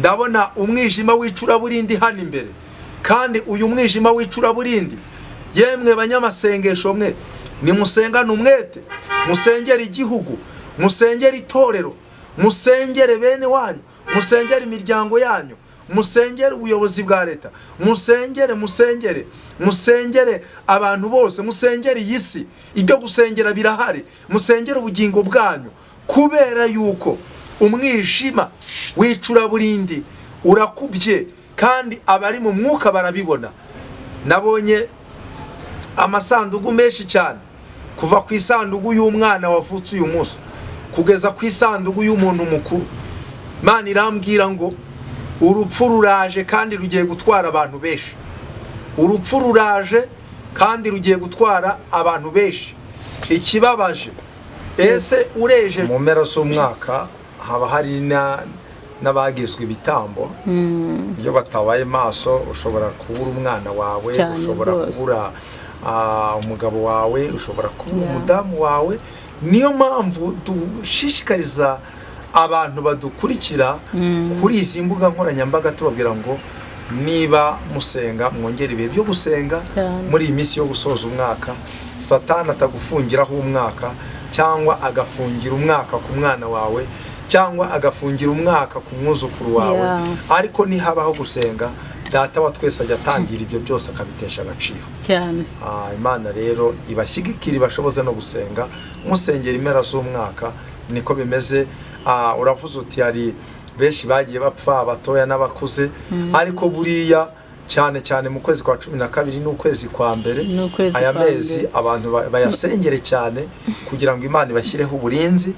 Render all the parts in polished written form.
ndabona umwijima w'icuraburindi hano imbere, kandi uyu mwijima w'icuraburindi, yemwe banyamasengesho mwe, nimusengane umwete, musengere igihugu, musengere itorero, musengere bene wanyu, musengere imiryango yanyu, musengere ubuyobozi bwa leta, musengere abantu bose, musengere iyi si. Ibyo gusengera birahari, musengere ubugingo bwanyu, kubera yuko umwijima w'icuraburindi urakubye, kandi abari mu mwuka barabibona. Nabonye amasanduku menshi cyane, kuva ku isanduku y'umwana wavutse uyu munsi kugeza ku isanduku y'umuntu mukuru. Imana irambwira ngo urupfu ruraje kandi rugiye gutwara abantu benshi. Urupfu ruraje kandi rugiye gutwara abantu benshi. Ikibabaje, ese ureje mu mpera z'umwaka haba hari n'abagizwe ibitambo. Iyo batabaye maso ushobora kubura umwana wawe, ushobora kubura umugabo wawe, ushobora kubura umudamu wawe. Niyo mpamvu dushishikariza abantu badukurikira kuri izi mbuga nkoranyambaga tubabwira ngo niba musenga, mwongere ibihe byo gusenga muri iyi minsi yo gusoza umwaka. Satani atagufungiraho umwaka, cyangwa agafungira umwaka ku mwana wawe, cyangwa agafungira umwaka ku mwuzukuru wawe. Ariko nihabaho gusenga, Data wa twese ajya atangira ibyo byose akabitesha agaciro cyane. Imana rero ibashyigikira, ibashoboze no gusenga, musengera impera z'umwaka. Niko bimeze. Uravuze uti hari benshi bagiye bapfa, abatoya n'abakuze, ariko buriya cyane cyane mu kwezi kwa 12 n'ukwezi kwa mbere, aya mezi abantu bayasengere cyane kugira ngo Imana ibashyireho uburinzi.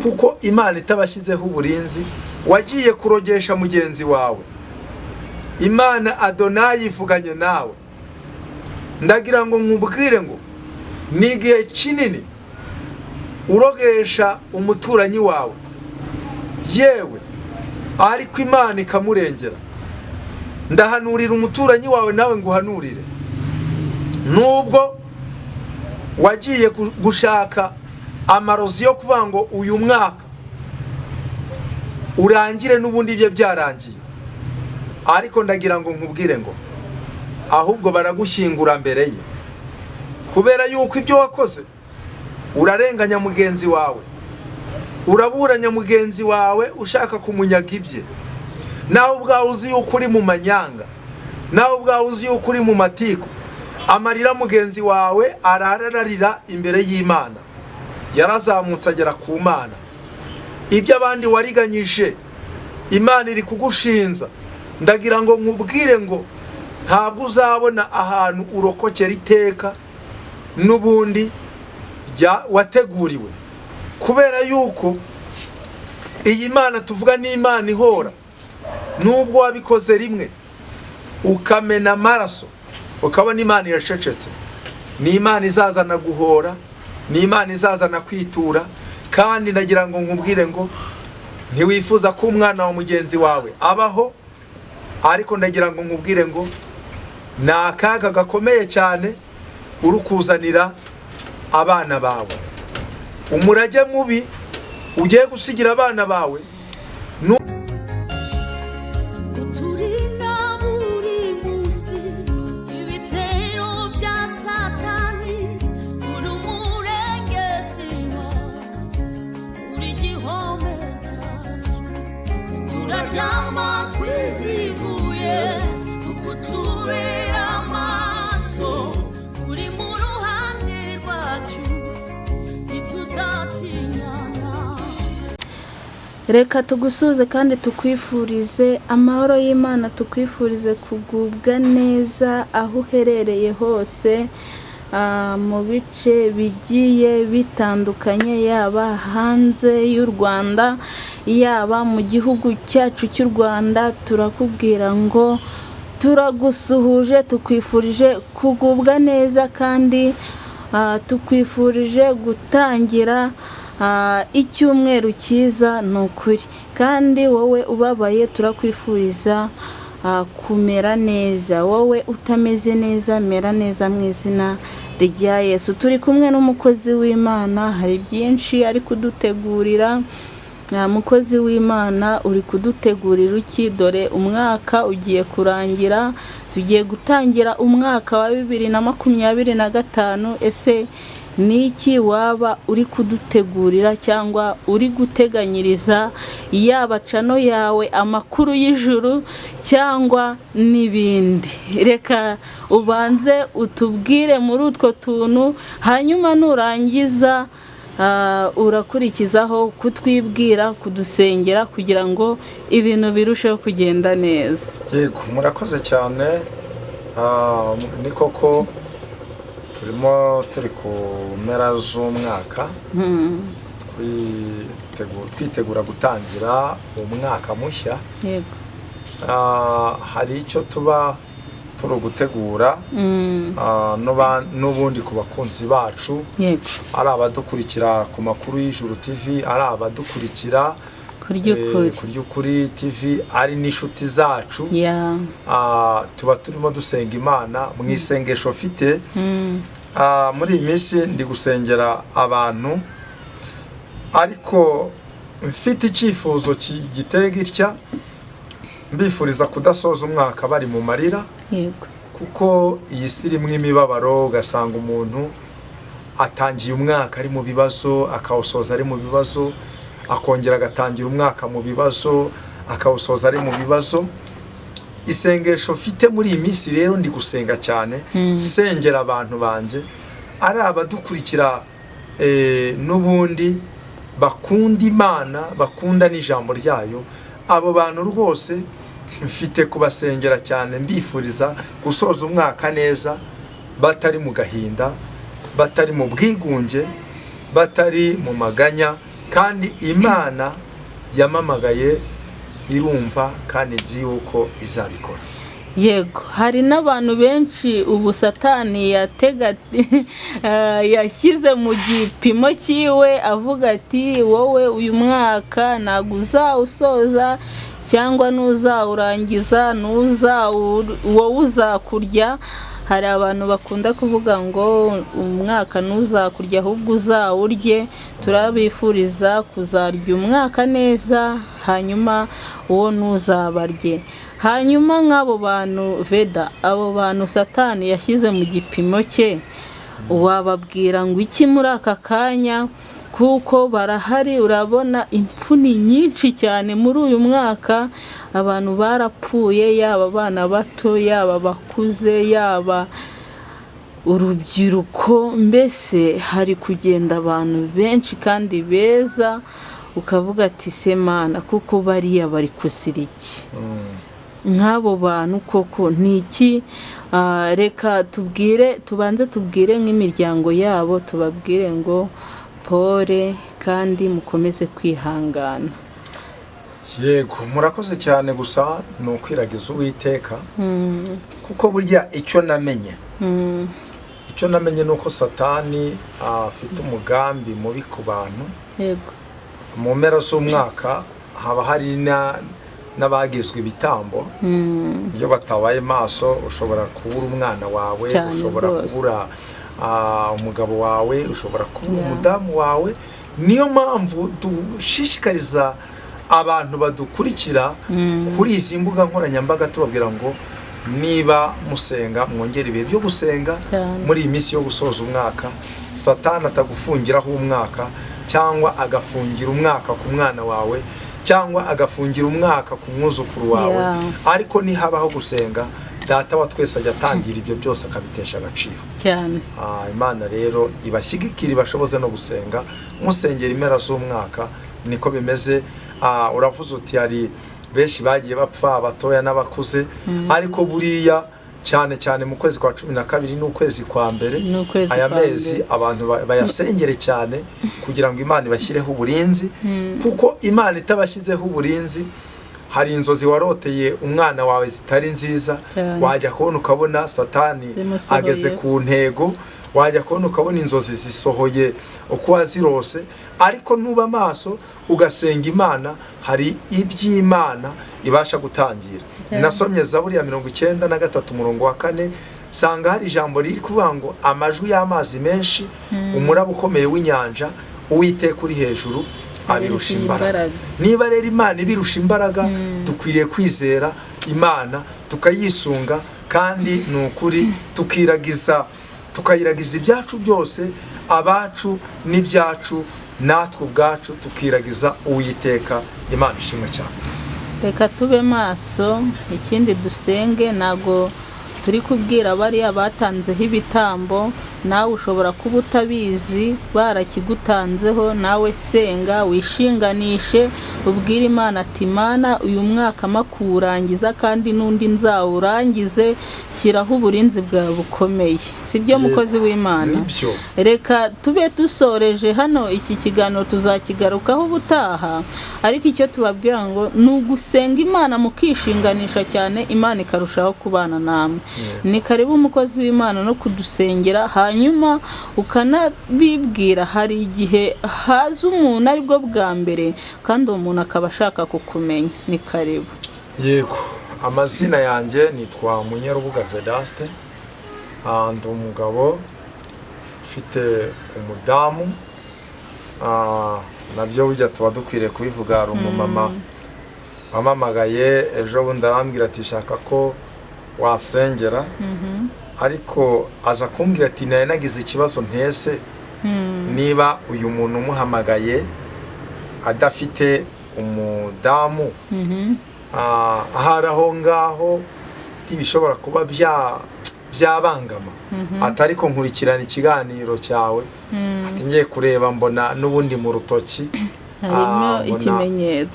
Kuko Imana itabashyizeho uburinzi, wagiye kurogesha mugenzi wawe, Imana Adonai ivuganye nawe. Ndagira ngo nkubwire ngo ni igihe kinini urogesha umuturanyi wawe, yewe ariko Imana ikamurengera. Ndahanurira umuturanyi wawe nawe nguhanurire. Nubwo wagiye gushaka amarozi yo kuvuga ngo uyu mwaka urangire n'ubundi ibyo byarangiye, ariko ndagira ngo nkubwire ngo ahubwo baragushyingura mbere ye, kubera yuko ibyo wakoze urarenganya mugenzi wawe, uraburanya mugenzi wawe ushaka kumunyaga ibye. Nawe ubwawe uzi yuko uri mu manyanga, nawe ubwawe uzi yuko uri mu matiku. Amarira mugenzi wawe arararira imbere y'Imana, yarazamutse agera ku Mana. Ibyo abandi wariganyije, Imana iri kugushinza. Ndagira ngo nkubwire ngo ntabwo uzabona ahantu urokokera iteka n'ubundi wateguriwe, kubera yuko iyi Mana tuvuga ni Imana ihora. Nubwo wabikoze rimwe ukamena amaraso, ukabona Imana iracecetse, ni Imana izazana guhora, ni Imana izazana kwitura. Kandi ndagira ngo nkubwire ngo ntiwifuza ko umwana wa mugenzi wawe abaho, ariko ndagira ngo nkubwire ngo ni akaga gakomeye cyane urukuzanira abana bawe. Umurage mubi ugiye gusigira abana bawe. Reka tugusuze kandi tukwifurize amahoro y'Imana, tukwifurize kugubwa neza aho uherereye hose, mu bice bigiye bitandukanye, yaba hanze y'u Rwanda, yaba mu gihugu cyacu cy'u Rwanda. Turakubwira ngo turagusuhuje, tukwifurije kugubwa neza, kandi tukwifurije gutangira icyumweru cyiza. Ni ukuri, kandi wowe ubabaye turakwifuriza kumera neza. Wowe utameze neza, mera neza mu izina rya Yesu. Turi kumwe n'umukozi w'Imana, hari byinshi ari kudutegurira, mukozi w'Imana uri kudutegurira iki? Dore umwaka ugiye kurangira, tugiye gutangira umwaka wa 2025. Ese ni iki waba uri kudutegurira cyangwa uri guteganyiriza yaba cano yawe, amakuru y'ijuru cyangwa n'ibindi? Reka ubanze utubwire muri utwo tuntu, hanyuma nurangiza urakurikizaho kutwibwira, kudusengera kugira ngo ibintu birusheho kugenda neza. Yego, murakoze cyane. Ni koko turi ku mpera z'umwaka, twitegura gutangira umwaka mushya. Yego. Hari icyo tuba turi gutegura n'ubundi ku bakunzi bacu, ari abadukurikira ku Makuru y'Ijuru TV, ari abadukurikira Kurya Ukuri TV, ari n'inshuti zacu. Tuba turimo dusenga Imana mu isengesho mfite. Muri iyi minsi ndi gusengera abantu, ariko mfite icyifuzo giteye gitya, mbifuriza kudasoza umwaka bari mu marira. Yego. Kuko iyi si irimo imibabaro, ugasanga umuntu atangiye umwaka ari mu bibazo, akawusoza ari mu bibazo, akongera agatangira umwaka mu bibazo, akawusoza ari mu bibazo. Isengesho mfite muri iyi minsi rero ndi gusenga cyane, sengera abantu banje, ari abadukurikira n'ubundi bakunda Imana, bakunda n'ijambo ryayo. Abo bantu rwose mfite kubasengera cyane, mbifuriza gusoza umwaka neza, batari mu gahinda, batari mu bwigunge, batari mu maganya, kandi Imana yamamagaye irumva kandi nzi yuko izabikora. Yego, hari n'abantu benshi ubu Satani yashyize mu gipimo cyiwe, avuga ati wowe uyu mwaka ntabwo uzawusoza cyangwa ntuzawurangiza, wowe uzakurya. Hari abantu bakunda kuvuga ngo umwaka ntuzakurya ahubwo uzawurye. Turabifuriza kuzarya umwaka neza, hanyuma uwo ntuzabarye. Hanyuma nk'abo bantu Veda, abo bantu Satani yashyize mu gipimo cye, wababwira ngo iki muri aka kanya? Kuko barahari, urabona impfu ni nyinshi cyane muri uyu mwaka. Abantu barapfuye, yaba abana bato, yaba abakuze, yaba urubyiruko. Mbese hari kugenda abantu benshi kandi beza, ukavuga ati se Mana, kuko bariya bari kuzira iki? Nk'abo bantu koko ni iki? Reka tubanze tubwire nk'imiryango yabo, tubabwire ngo pole kandi mukomeze kwihangana. Yego, murakoze cyane. Gusa ni ukwiragiza Uwiteka, kuko burya icyo namenye ni uko Satani afite umugambi mubi ku bantu. Yego. Mu mpera z'umwaka haba hari n'abagizwe ibitambo. Iyo batabaye maso ushobora kubura umwana wawe, ushobora kubura umugabo wawe, ushobora kubura umudamu wawe. Niyo mpamvu dushishikariza abantu badukurikira kuri izi mbuga nkoranyambaga, tubabwira ngo niba musenga, mwongere ibihe byo gusenga muri iyi minsi yo gusoza umwaka. Satani atagufungiraho umwaka, cyangwa agafungira umwaka ku mwana wawe, cyangwa agafungira umwaka ku mwuzukuru wawe. Ariko nihabaho gusenga, Data wa twese ajya atangira ibyo byose akabitesha agaciro cyane. Imana rero ibashyigikira, ibashoboze no gusenga, musengera impera z'umwaka. Niko bimeze. Uravuze uti hari benshi bagiye bapfa, abatoya n'abakuze, ariko buriya cyane cyane mu kwezi kwa 12 n'ukwezi kwa mbere, aya mezi abantu bayasengere cyane kugira ngo Imana ibashyireho uburinzi. Kuko Imana itabashyizeho uburinzi, hari inzozi waroteye umwana wawe zitari nziza, wajya kubona ukabona Satani ageze ku ntego, wajya kubona ukabona inzozi zisohoye uko wazirose. Ariko nuba maso ugasenga Imana, hari iby'Imana ibasha gutangira. Nasomye Zaburi ya 93:4, sanga hari ijambo riri kuvuga ngo amajwi y'amazi menshi, umuraba ukomeye w'inyanja, Uwiteka uri hejuru, abirusha imbaraga. Niba rero Imana ibirusha imbaraga, dukwiriye kwizera Imana tukayisunga, kandi ni ukuri tukayiragiza ibyacu byose, abacu n'ibyacu, natwe ubwacu tukiragiza Uwiteka. Imana ishimwe cyane. Reka tube maso, ikindi dusenge. Ntago turi kubwira bariya batanzeho ibitambo, nawe ushobora kuba utabizi barakigutanzeho. Nawe senga, wishinganishe, ubwire Imana ati Imana, uyu mwaka makurangiza kandi n'undi nzawurangize, shyiraho uburinzi bwawe bukomeye. Sibyo mukozi w'Imana? Reka tube dusoreje hano iki kiganiro, tuzakigarukaho ubutaha, ariko icyo tubabwira ngo ni ugusenga Imana mukishinganisha cyane, Imana ikarushaho kubana namwe. Ni karibu umukozi w'Imana no kudusengera, hanyuma ukanabibwira. Hari igihe haza umuntu aribwo bwa mbere kandi uwo muntu akaba ashaka kukumenya. Ni karibu. Yego, amazina yanjye nitwa Munyarubuga Vedaste, ndi umugabo ufite umudamu, nabyo burya tuba dukwiriye kubivuga. Hari umumama wamamagaye ejo bundi arambwira ati shaka ko wasengera, ariko aza kumbwira ati naye nagize ikibazo ntese, niba uyu muntu umuhamagaye adafite umudamu, ahari aho ngaho ntibishobora kuba byabangama. Atari ko nkurikirana ikiganiro cyawe, ati ngiye kureba mbona n'ubundi mu rutoki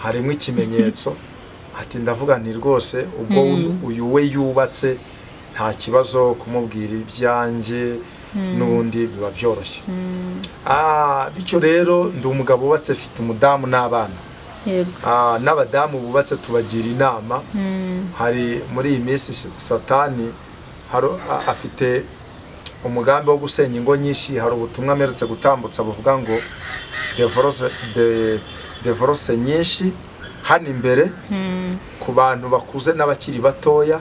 harimo ikimenyetso. Ati ndavuga nti rwose ubwo uyu we yubatse nta kibazo kumubwira ibyanjye, n'ubundi biba byoroshye. Bityo rero ndi umugabo wubatse, mfite umudamu n'abana. N'abadamu bubatse tubagira inama. Hari muri iyi minsi Satani afite umugambi wo gusenya ingo nyinshi. Hari ubutumwa amerutse gutambutsa buvuga ngo divorce nyinshi hano imbere ku bantu bakuze n'abakiri batoya.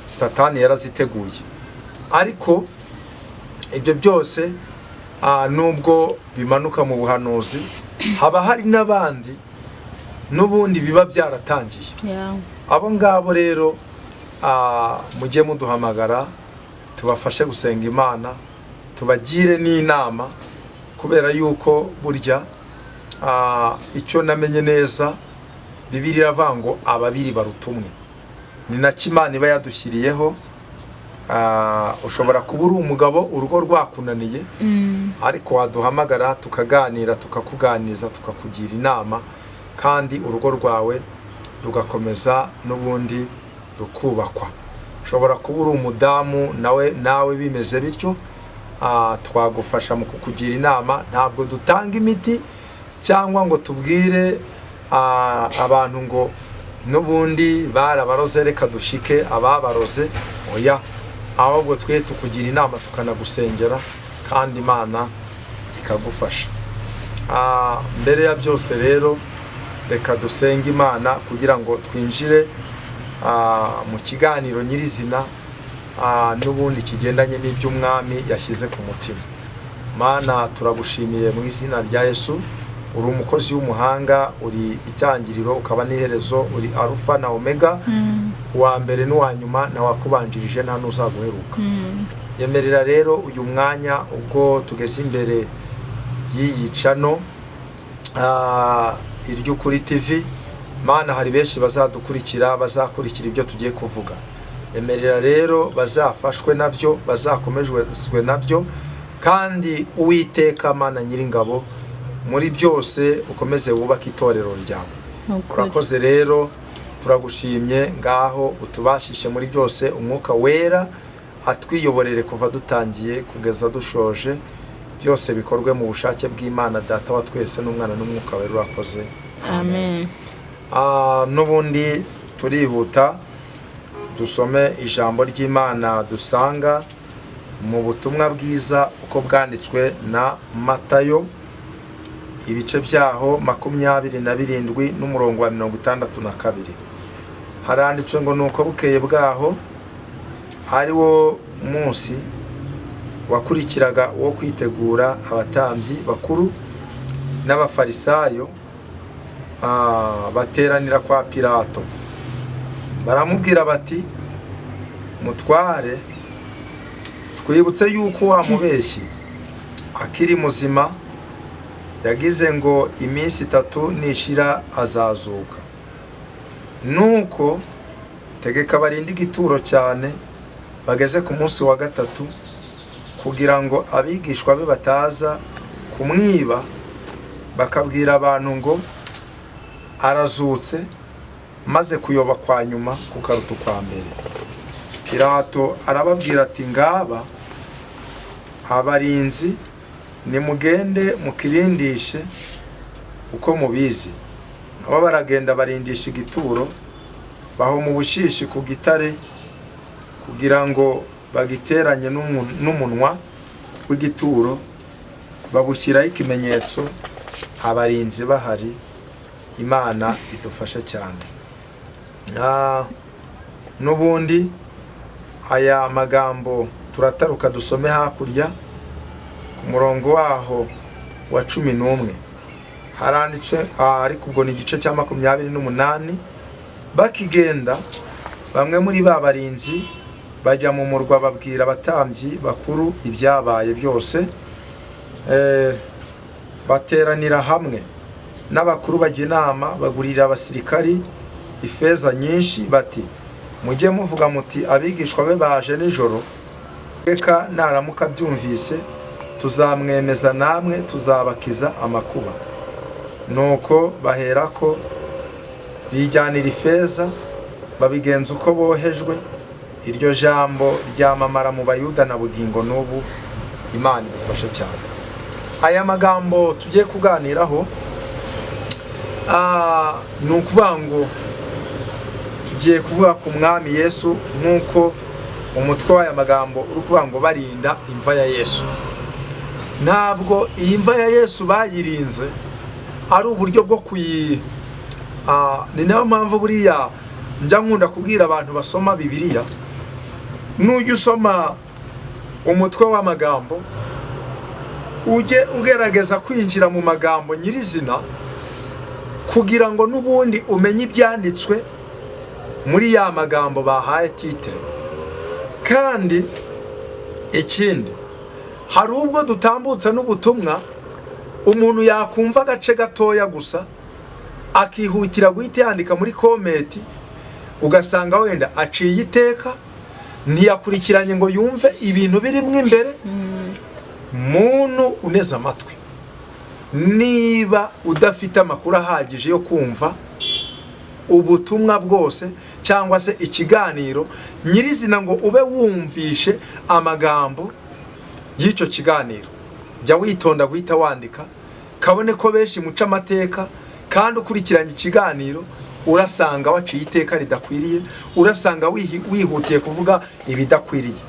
Satani yaraziteguye, ariko ibyo byose nubwo bimanuka mu buhanuzi, haba hari n'abandi n'ubundi biba byaratangiye. Abo ngabo rero mujye muduhamagara, tubafashe gusenga Imana, tubagire n'inama, kubera yuko burya icyo namenye neza, Bibiliya iravuga ngo ababiri baruta umwe. Ni nacyo Imana iba yadushyiriyeho. Ushobora kuba uri umugabo urugo rwakunaniye, ariko waduhamagara tukaganira, tukakuganiza, tukakugira inama, kandi urugo rwawe rugakomeza n'ubundi rukubakwa. Ushobora kuba uri umudamu nawe bimeze bityo, twagufasha mu kukugira inama. Ntabwo dutanga imiti cyangwa ngo tubwire abantu ngo n'ubundi barabaroze reka dushike ababaroze. Oya, ahubwo twe tukugira inama, tukanagusengera, kandi Imana ikagufasha. Mbere ya byose rero, reka dusenge Imana kugira ngo twinjire mu kiganiro nyirizina, n'ubundi kigendanye n'iby'Umwami yashyize ku mutima. Mana, turagushimiye mu izina rya Yesu. Uri umukozi w'umuhanga, uri itangiriro ukaba n'iherezo, uri Alpha na Omega, uwa mbere n'uwa nyuma, na wakubanjirije nta n'uzaguheruka. Yemerera rero uyu mwanya ubwo tugeze imbere y'iyi channel Iryukuri TV, Mana, hari benshi bazadukurikira, bazakurikira ibyo tugiye kuvuga. Yemerera rero bazafashwe nabyo, bazakomejwe nabyo, kandi Uwiteka Mana Nyiringabo, muri byose ukomeze wubaka itorero ryawe. Urakoze rero, turagushimye. Ngaho utubashishe muri byose, Umwuka Wera atwiyoborere kuva dutangiye kugeza dushoje. Byose bikorwe mu bushake bw'Imana Data wa twese, n'Umwana n'Umwuka Wera. Urakoze. Amen. N'ubundi turihuta dusome ijambo ry'Imana dusanga mu butumwa bwiza uko bwanditswe na Matayo, ibice byaho 27 n'umurongo wa 62. Haranditswe ngo nuko bukeye bwaho, ari wo munsi wakurikiraga wo kwitegura abatambyi bakuru n'abafarisayo bateranira kwa Pilato, baramubwira bati mutware, twibutse yuko wa mubeshyi akiri muzima yagize ngo iminsi 3 nishira azazuka, nuko tegeka barinde igituro cyane bageze ku munsi wa 3 kugira ngo abigishwa be bataza kumwiba bakabwira abantu ngo arazutse, maze kuyoba kwa nyuma kukaruta kwa mbere. Pilato arababwira ati ngaba abarinzi nimugende mukirindishe uko mubizi. Nabo baragenda barindisha igituro, baho mu bushishi ku gitare kugira ngo bagiteranye n'umunwa w'igituro, babushyiraho ikimenyetso, abarinzi bahari. Imana idufasha cyane. Nubundi aya magambo turataruka dusome hakurya ku murongo waho wa 11 haranditse, ariko ubwo ni igice cya 28. Bakigenda bamwe muri ba barinzi bajya mu murwa babwira abatambyi bakuru ibyabaye byose, bateranira hamwe n'abakuru bajya inama, bagurira abasirikari ifeza nyinshi bati mujye muvuga muti abigishwa be baje nijoro, reka naramuka byumvise tuzamwemeza namwe tuzabakiza amakuba. Nuko baherako bijyanira ifeza babigenza uko bohejwe. Iryo jambo ryamamara mu Bayuda na bugingo n'ubu. Imana idufashe cyane. Aya magambo tugiye kuganiraho ni ukuvuga ngo tugiye kuvuga ku mwami Yesu, nk'uko umutwe w'aya magambo uri kuvuga ngo barinda imva ya Yesu. Ntabwo iyi mva ya Yesu bayirinze ari uburyo bwo ni nayo mpamvu buriya njya nkunda kubwira abantu basoma Bibiliya, nujya usoma umutwe w'amagambo ujye ugerageza kwinjira mu magambo nyirizina kugira ngo n'ubundi umenye ibyanditswe muri ya magambo bahaye titre. Kandi ikindi, hari ubwo dutambutsa n'ubutumwa umuntu yakumva agace gatoya gusa akihutira guhita yandika muri komenti, ugasanga wenda aciye iteka, ntiyakurikiranye ngo yumve ibintu birimo imbere. Muntu uneze amatwi, niba udafite amakuru ahagije yo kumva ubutumwa bwose cyangwa se ikiganiro nyirizina ngo ube wumvishe amagambo y'icyo kiganiro, jya witonda guhita wandika, kabone ko benshi muca amateka, kandi ukurikiranye ikiganiro urasanga waciye iteka ridakwiriye, urasanga wihutiye kuvuga ibidakwiriye.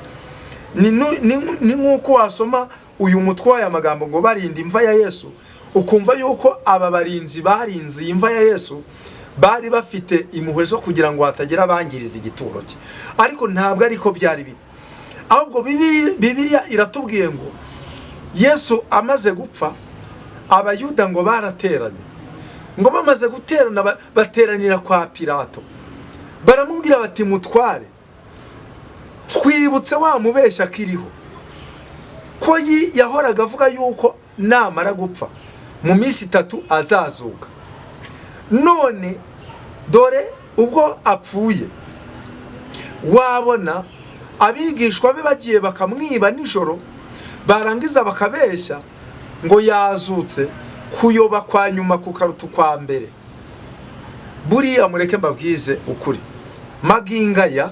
Ni nk'uko wasoma uyu mutwe w'aya magambo ngo barinda imva ya Yesu, ukumva yuko aba barinzi barinze imva ya Yesu bari bafite impuhwe zo kugira ngo hatagira abangiriza igituro cye. Ariko ntabwo ariko byari biri. Ahubwo Bibiliya iratubwiye ngo Yesu amaze gupfa, Abayuda ngo barateranye, ngo bamaze guterana bateranira kwa Pilato, baramubwira bati mutware, twibutse wa mubeshya akiriho ko yahoraga avuga yuko namara gupfa mu minsi 3 azazuka. None dore ubwo apfuye, wabona abigishwa be bagiye bakamwiba nijoro, barangiza bakabeshya ngo yazutse, kuyoba kwa nyuma kukaruta kwa mbere. Buriya mureke mbabwize ukuri, magingaya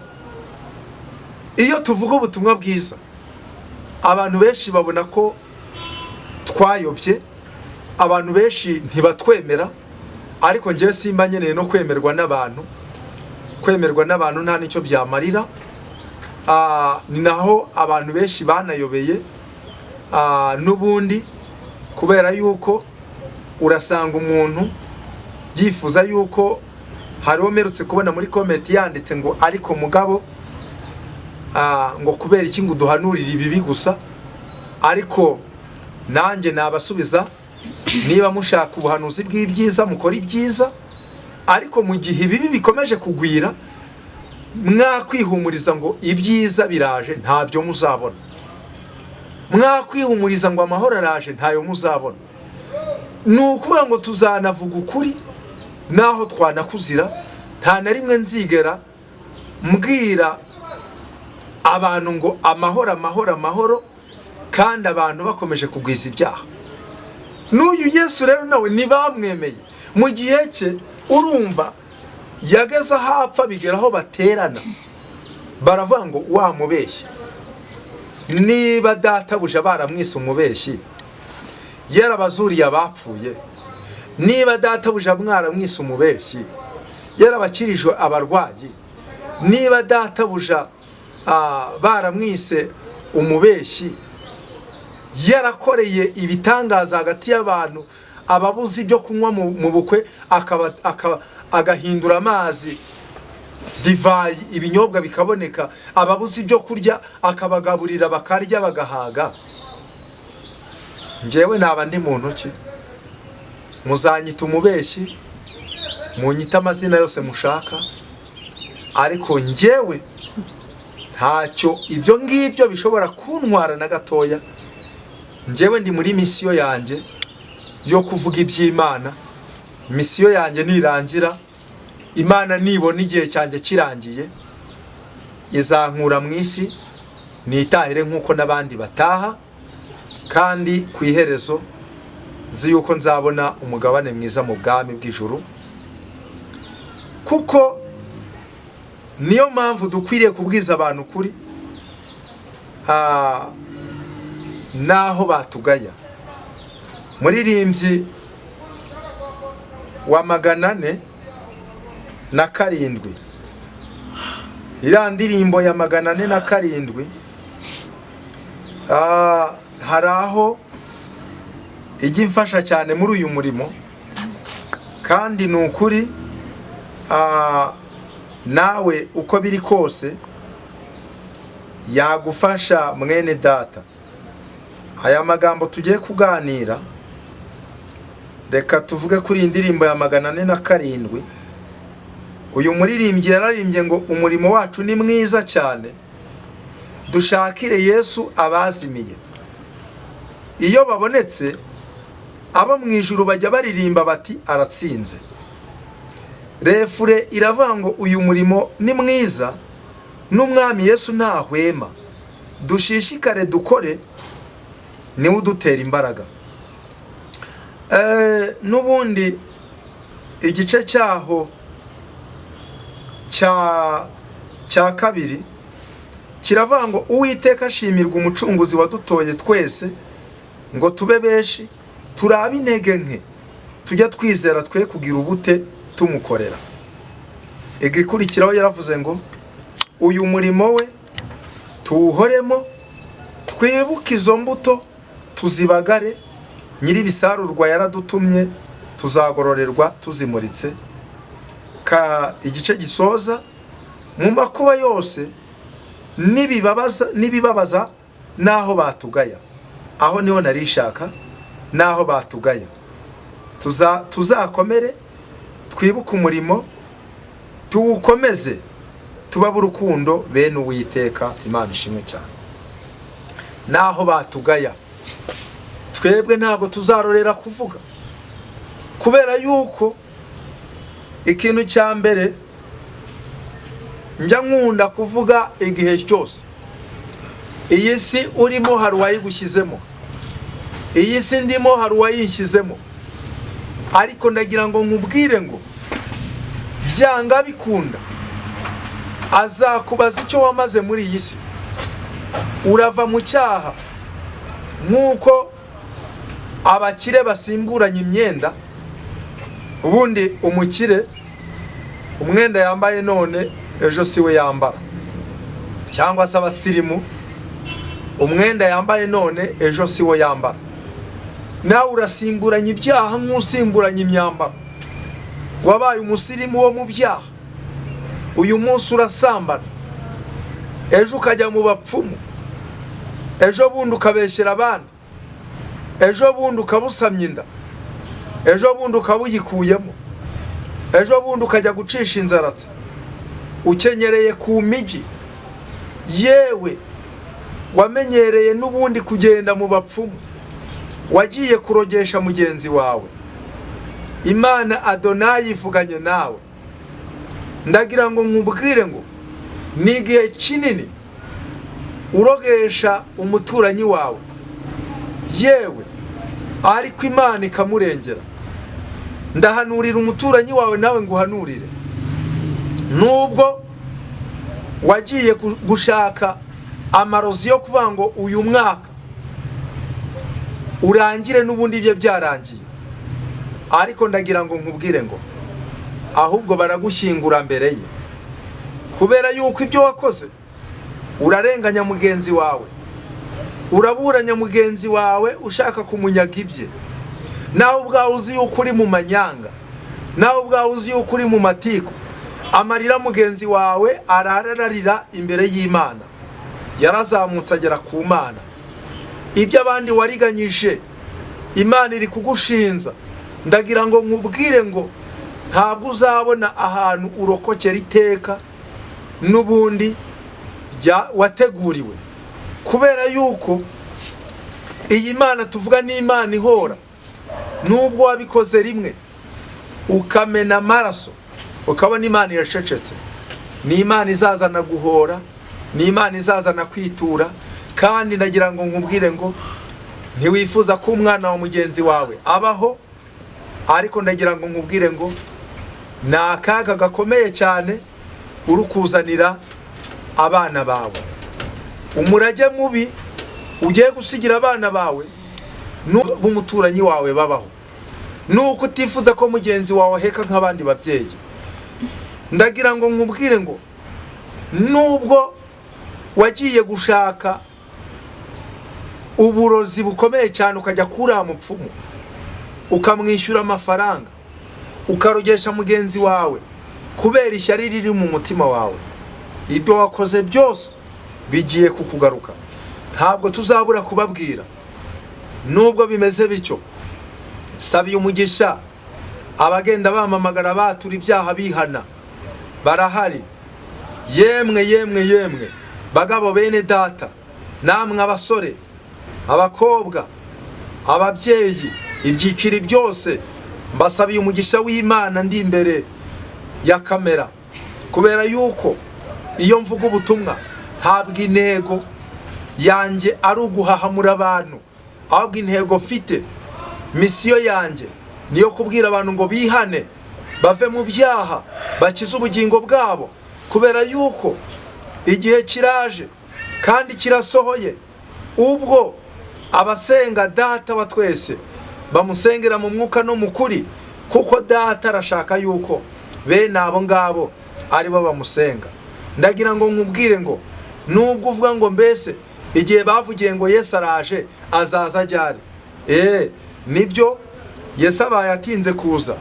iyo tuvuga ubutumwa bwiza abantu benshi babona ko twayobye, abantu benshi ntibatwemera. Ariko njyewe simba nkeneye no kwemerwa n'abantu. Kwemerwa n'abantu nta nicyo byamarira. Ni naho abantu benshi banayobeye n'ubundi, kubera yuko urasanga umuntu yifuza yuko, hari umerutse kubona muri comment yanditse ngo ariko mugabo ngo kubera iki ngo duhanurira ibibi gusa. Ariko nanjye nabasubiza, niba mushaka ubuhanuzi bw'ibyiza mukora ibyiza, ariko mu gihe ibibi bikomeje kugwira, mwakwihumuriza ngo ibyiza biraje ntabyo muzabona, mwakwihumuriza ngo amahoro araje ntayo muzabona. Ni ukuvuga ngo tuzanavuga ukuri naho twanakuzira. Nta na rimwe nzigera mbwira abantu ngo amahoro amahoro amahoro kandi abantu bakomeje kugwiza ibyaha. N'uyu Yesu rero nawe ntibamwemeye. Mu gihe cye urumva yageze aho apfa, bigera aho baterana baravuga ngo wamubeshye. Niba databuja baramwise umubeshyi, yarabazuriye abapfuye, niba databuja mwaramwise umubeshyi, yarabakirije abarwayi, niba databuja baramwise umubeshyi, yarakoreye ibitangaza hagati y'abantu, ababuze ibyo kunywa mu bukwe agahindura amazi divayi, ibinyobwa bikaboneka, ababuze ibyo kurya akabagaburira bakarya bagahaga. Njyewe naba ndi muntu ki? Muzanyita umubeshyi, munyita amazina yose mushaka, ariko njyewe ntacyo ibyo ngibyo bishobora kuntwara na gatoya. Njyewe ndi muri misiyo yanjye yo kuvuga iby'Imana. Misiyo yanjye nirangira, Imana nibona igihe cyanjye kirangiye, izankura mu isi nitahire nk'uko n'abandi bataha, kandi ku iherezo nzi yuko nzabona umugabane mwiza mu bwami bw'ijuru. Kuko niyo mpamvu dukwiriye kubwiza abantu kuri naho batugaya. Muririmbyi wa 407, iriya ndirimbo ya 407, hari aho ijya imfasha cyane muri uyu murimo, kandi ni ukuri nawe uko biri kose yagufasha mwene data. Aya magambo tugiye kuganira, reka tuvuge kuri indirimbo ya 407. Uyu muririmbyi yararimbye ngo umurimo wacu ni mwiza cyane, dushakire Yesu abazimiye. Iyo babonetse, abo mu ijuru bajya baririmba bati aratsinze. Refure iravuga ngo uyu murimo ni mwiza, n'umwami Yesu ntahwema. Dushishikare dukore, niwe udutera imbaraga. N'ubundi igice cyaho cya kabiri kiravuga ngo Uwiteka ashimirwa umucunguzi wadutoye twese ngo tube benshi, turabe intege nke, tujya twizera twe kugira ubute tumukorera. Igikurikiraho yaravuze ngo uyu murimo we tuwuhoremo, twibuke izo mbuto tuzibagare, nyir'ibisarurwa yaradutumye, tuzagororerwa tuzimuritse. Igice gisoza, mu makuba yose nibibabaza naho batugaya. Aho niho narishaka, naho batugaya tuzakomere, twibuke umurimo, tuwukomeze, tubabe urukundo bene Uwiteka. Imana ishimwe cyane. Naho batugaya, twebwe ntabwo tuzarorera kuvuga, kubera yuko ikintu cya mbere njya nkunda kuvuga igihe cyose, iyi si urimo hari uwayigushyizemo, iyi si ndimo hari uwayinshyizemo. Ariko ndagira ngo nkubwire ngo byanga bikunda azakubaza icyo wamaze muri iyi si. Urava mu cyaha nk'uko abakire basimburanye imyenda. Ubundi umukire umwenda yambaye none ejo siwe yambara, cyangwa se abasirimu umwenda yambaye none ejo siwe yambara. Nawe urasimburanye ibyaha nk'usimburanye imyambaro. Wabaye umusirimu wo mu byaha, uyu munsi urasambana, ejo ukajya mu bapfumu, ejo bundi ukabeshyera abandi, ejo bundi ukabusamya inda, ejo bundi ukabuyikuyemo. ejo bundi ukajya gucisha inzaratsi ukenyereye ku migi, yewe wamenyereye n'ubundi kugenda mu bapfumu, wagiye kurogesha mugenzi wawe. Imana Adonayi ivuganye nawe. Ndagira ngo nkubwire ngo ni igihe kinini urogesha umuturanyi wawe, yewe ariko Imana ikamurengera. Ndahanurira umuturanyi wawe nawe nguhanurire. Nubwo wagiye gushaka amarozi yo kuvuga ngo uyu mwaka urangire n'ubundi ibyo byarangiye, ariko ndagira ngo nkubwire ngo ahubwo baragushyingura mbere ye, kubera yuko ibyo wakoze urarenganya mugenzi wawe, uraburanya mugenzi wawe ushaka kumunyaga ibye. Nawe ubwawe uzi yuko uri mu manyanga, nawe ubwawe uzi yuko uri mu matiku. Amarira mugenzi wawe arararira imbere y'Imana, yarazamutse agera ku Mana. Ibyo abandi wariganyije Imana iri kugushinza. Ndagira ngo nkubwire ngo ntabwo uzabona ahantu urokokera iteka n'ubundi wateguriwe, kubera yuko iyi Mana tuvuga ni Imana ihora. Nubwo wabikoze rimwe ukamena amaraso ukabona Imana iracecetse, ni Imana izazana guhora, ni Imana izazana kwitura. Kandi ndagira ngo nkubwire ngo ntiwifuza ko umwana wa mugenzi wawe abaho, ariko ndagira ngo nkubwire ngo ni akaga gakomeye cyane uri kuzanira abana bawe. Umurage mubi ugiye gusigira abana bawe n'ubu umuturanyi wawe babaho, nuko utifuza ko mugenzi wawe aheka nk'abandi babyeyi. Ndagira ngo nkubwire ngo nubwo wagiye gushaka uburozi bukomeye cyane ukajya kura mupfumu ukamwishyura amafaranga ukarogesha mugenzi wawe kubera ishyari riri mu mutima wawe, ibyo wakoze byose bigiye kukugaruka. Ntabwo tuzabura kubabwira. Nubwo bimeze bityo, sabiye umugisha abagenda bamamagara batura ibyaha bihana barahari. Yemwe bagabo bene data, namwe abasore, abakobwa, ababyeyi, ibyiciri byose, mbasabiye umugisha w'Imana ndi imbere ya kamera, kubera yuko iyo mvuga ubutumwa ntabwo intego yanjye ari uguhahamura abantu, ahubwo intego mfite, misiyo yanjye niyo kubwira abantu ngo bihane bave mu byaha bakize ubugingo bwabo, kubera yuko igihe kiraje kandi kirasohoye ubwo abasenga Data wa twese bamusengera mu mwuka no mu kuri, kuko Data arashaka yuko bene abo ngabo aribo bamusenga. Ndagira ngo nkubwire ngo nubwo uvuga ngo mbese igihe bavugiye ngo Yesu araje azaza ryari, nibyo Yesu abaye atinze kuza,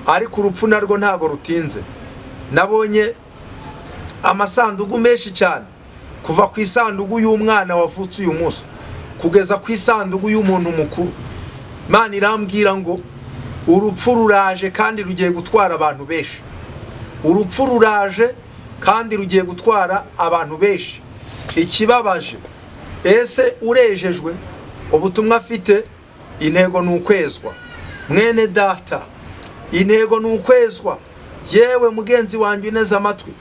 ariko urupfu narwo ntago rutinze. Nabonye amasanduku menshi cyane, kuva ku isanduku y'umwana wavutse uyu munsi kugeza ku isanduku y'umuntu mukuru. Imana irambwira ngo urupfu ruraje kandi rugiye gutwara abantu benshi. Urupfu ruraje kandi rugiye gutwara abantu benshi. Ikibabaje, ese urejejwe? Ubutumwa afite intego ni ukwezwa. Mwene data, intego ni ukwezwa. Yewe mugenzi wanjye uneze amatwi,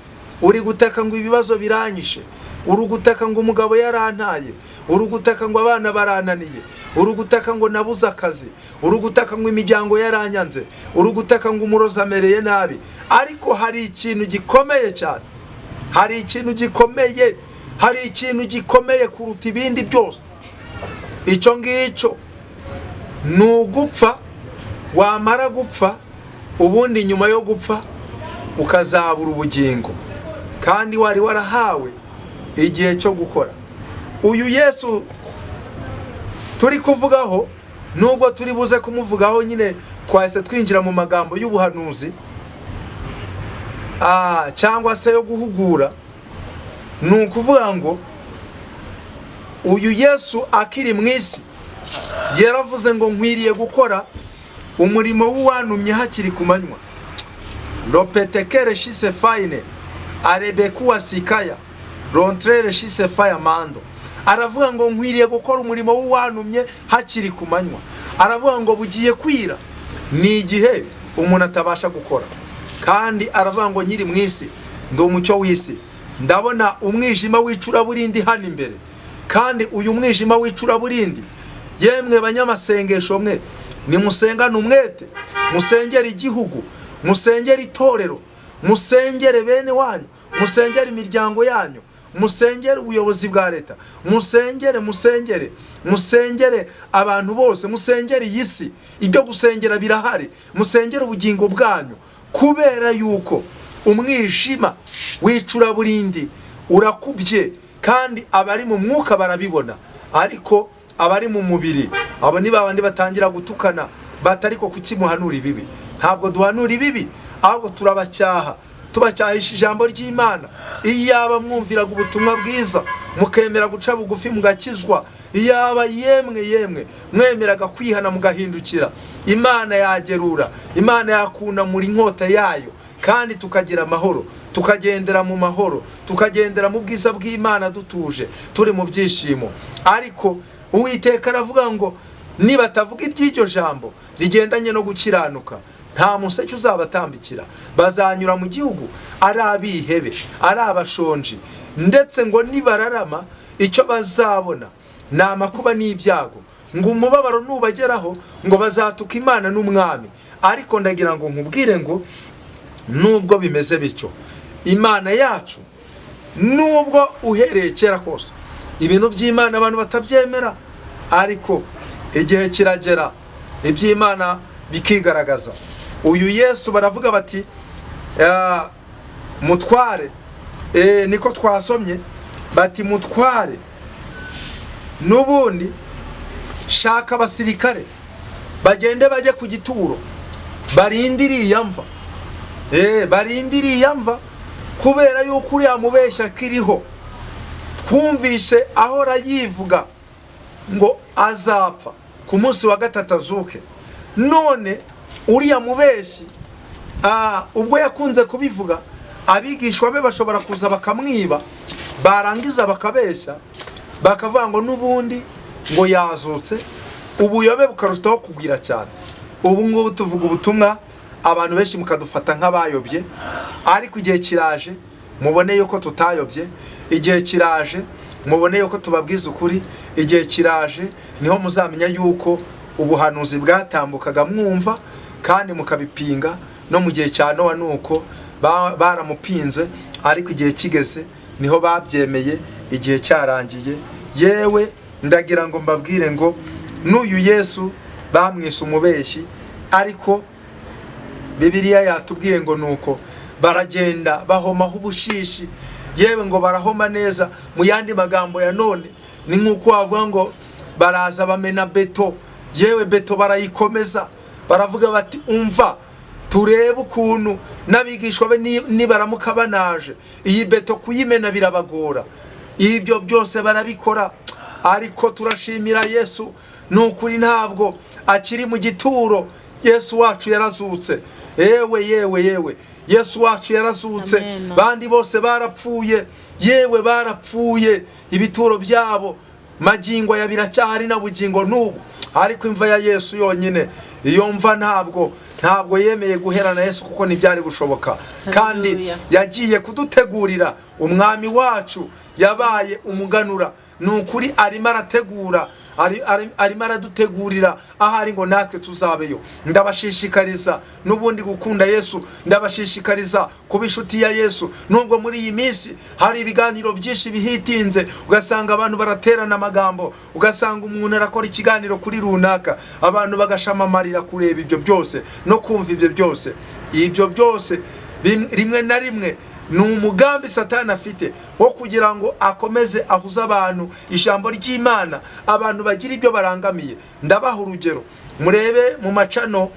uri gutaka ngo ibibazo biranyishe, uri gutaka ngo umugabo yarantaye, uri gutaka ngo abana barananiye, uri gutaka ngo nabuze akazi, uri gutaka ngo imiryango yaranyanze, uri gutaka ngo umurozi amereye nabi. Ariko hari ikintu gikomeye cyane, hari ikintu gikomeye kuruta ibindi byose. Icyo ngicyo ni ugupfa. Wamara gupfa, ubundi nyuma yo gupfa ukazabura ubugingo, kandi wari warahawe igihe cyo gukora. Uyu Yesu turi kuvugaho, nubwo turi buze kumuvugaho nyine twahise twinjira mu magambo y'ubuhanuzi cyangwa se yo guhugura, ni ukuvuga ngo uyu Yesu akiri mu isi yaravuze ngo nkwiriye gukora umurimo w'uwantumye hakiri ku manywa. Lopetekere shise faine arebekuwa sikaya rontrere shise faya mando. Aravuga ngo nkwiriye gukora umurimo w'uwantumye hakiri ku manywa. Aravuga ngo bugiye kwira ni igihe umuntu atabasha gukora. Kandi aravuga ngo nyiri mwisi ndi umucyo w'isi, ndabona umwijima w'icuraburindi hano imbere. Kandi uyu mwijima w'icuraburindi, yemwe banyamasengesho mwe, nimusengane umwete, musengere igihugu, musengere itorero, musengere bene wanyu, musengere imiryango yanyu, musengere ubuyobozi bwa leta, musengere abantu bose, musengere iy'isi. Ibyo gusengera birahari, musengere ubugingo bwanyu, kubera yuko umwijima w'icuraburindi urakubye. Kandi abari mu mwuka barabibona, ariko abari mu mubiri abo ni babandi batangira gutukana batariko kukimuhanura ibibi. Ntabwo duhanura ibibi, ahubwo turabacyaha, tubacyahisha ijambo ry'Imana. Iyaba mwumviraga ubutumwa bwiza mukemera guca bugufi mugakizwa, iyaba yemwe mwemeraga kwihana mugahindukira, Imana yagerura, Imana yakuna muri inkota yayo, kandi tukagira amahoro, tukagendera mu mahoro, tukagendera mu bwiza bw'Imana dutuje, turi mu byishimo. Ariko Uwiteka aravuga ngo nibatavuga iby'iryo jambo rigendanye no gukiranuka, nta museke uzabatambikira. Bazanyura mu gihugu ari abihebe, ari abashonji, ndetse ngo nibararama icyo bazabona ni amakuba n'ibyago. Ngo umubabaro nubageraho ngo bazatuka Imana n'umwami. Ariko ndagira ngo nkubwire ngo nubwo bimeze bityo, Imana yacu nubwo uhereye kera kose ibintu by'Imana abantu batabyemera, ariko igihe kiragera iby'Imana bikigaragaza. Uyu Yesu baravuga bati mutware, niko twasomye bati mutware nubundi shaka abasirikare bagende bajye ku gituro barindiriye amva. Barindiriye amva kubera yuko uriya mubeshya kiriho. Twumvishe ahora yivuga ngo azapfa ku munsi wa gatatu azuke. None uriya mubeshyi ubwo yakunze kubivuga, abigishwa be bashobora kuza bakamwiba, barangiza bakabeshya bakavuga ngo nubundi ngo yazutse, ubuyobe bukarutaho kugwira cyane. Ubu ngubu tuvuga ubutumwa, abantu benshi mukadufata nk'abayobye, ariko igihe kiraje mubone yuko tutayobye. Igihe kiraje mubone yuko tubabwiza ukuri. Igihe kiraje niho muzamenya yuko ubuhanuzi bwatambukaga mwumva kandi mukabipinga. No mu gihe cya Nowa nuko baramupinze, ariko igihe kigeze niho babyemeye, igihe cyarangiye. Yewe ndagira ngo mbabwire ngo n'uyu Yesu bamwise umubeshyi, ariko Bibiliya yatubwiye ngo nuko baragenda bahomaho ubushishi, yewe ngo barahoma neza. Mu yandi magambo ya none ni nk'uko wavuga ngo baraza bamena beto, yewe beto barayikomeza, baravuga bati umva turebe ukuntu n'abigishwa be nibaramuka banaje iyi beto kuyimena birabagora. Ibyo byose barabikora, ariko turashimira Yesu nukuri ntabwo akiri mu gituro. Yesu wacu yarazutse. Yewe Yesu wacu yarazutse. Bandi bose barapfuye, yewe barapfuye, ibituro byabo magingo ya biracyari na bugingo n'ubu. Ariko imva ya Yesu yonyine, iyo mva ntabwo yemeye guherana Yesu, kuko ntibyari gushoboka. Kandi yagiye kudutegurira umwami wacu, yabaye umuganura. Nukuri arimo arategura, arimo aradutegurira ahari ngo natwe tuzabeyo. Ndabashishikariza nubundi gukunda Yesu, ndabashishikariza kuba inshuti ya Yesu. Nubwo muri iyi minsi hari ibiganiro byinshi bihitinze, ugasanga abantu baraterana amagambo, ugasanga umuntu arakora ikiganiro kuri runaka, abantu bagashamamarira kureba ibyo byose no kumva ibyo byose. Ibyo byose rimwe na rimwe ni umugambi Satani afite wo kugira ngo akomeze ahuza abantu ijambo ry'Imana, abantu bagira ibyo barangamiye. Ndabaha urugero, murebe mu macano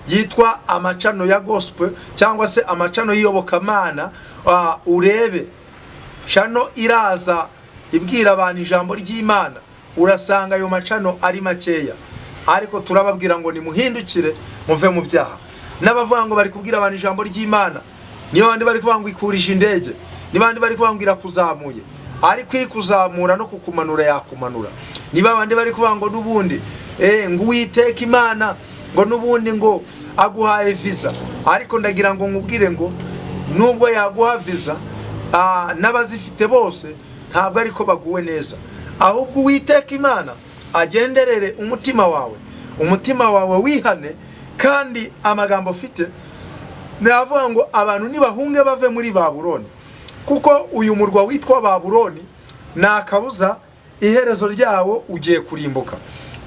yitwa amacano ya gospel cyangwa se amacano y'iyobokamana, urebe chano iraza ibwira abantu ijambo ry'Imana, urasanga ayo macano ari makeya. Ariko turababwira ngo nimuhindukire muve mu byaha. n'abavuga ngo bari kubwira abantu ijambo ry'Imana, niyo bandi bari kuvuga ngo ikurisha indege, ni bandi bari kuvuga ngo irakuzamuye, ariko ikuzamura no kukumanura yakumanura. Niba bandi bari kuvuga ngo n'ubundi ngo Uwiteka Imana ngo n'ubundi ngo aguhaye visa, ariko ndagira ngo nkubwire ngo nubwo yaguha visa n'abazifite bose ntabwo ariko baguwe neza, ahubwo Uwiteka Imana agenderere umutima wawe wihane. Kandi amagambo ufite navuga ngo abantu nibahunge bave muri Babuloni, kuko uyu murwa witwa Babuloni nakabuza iherezo ryawo ugiye kurimbuka.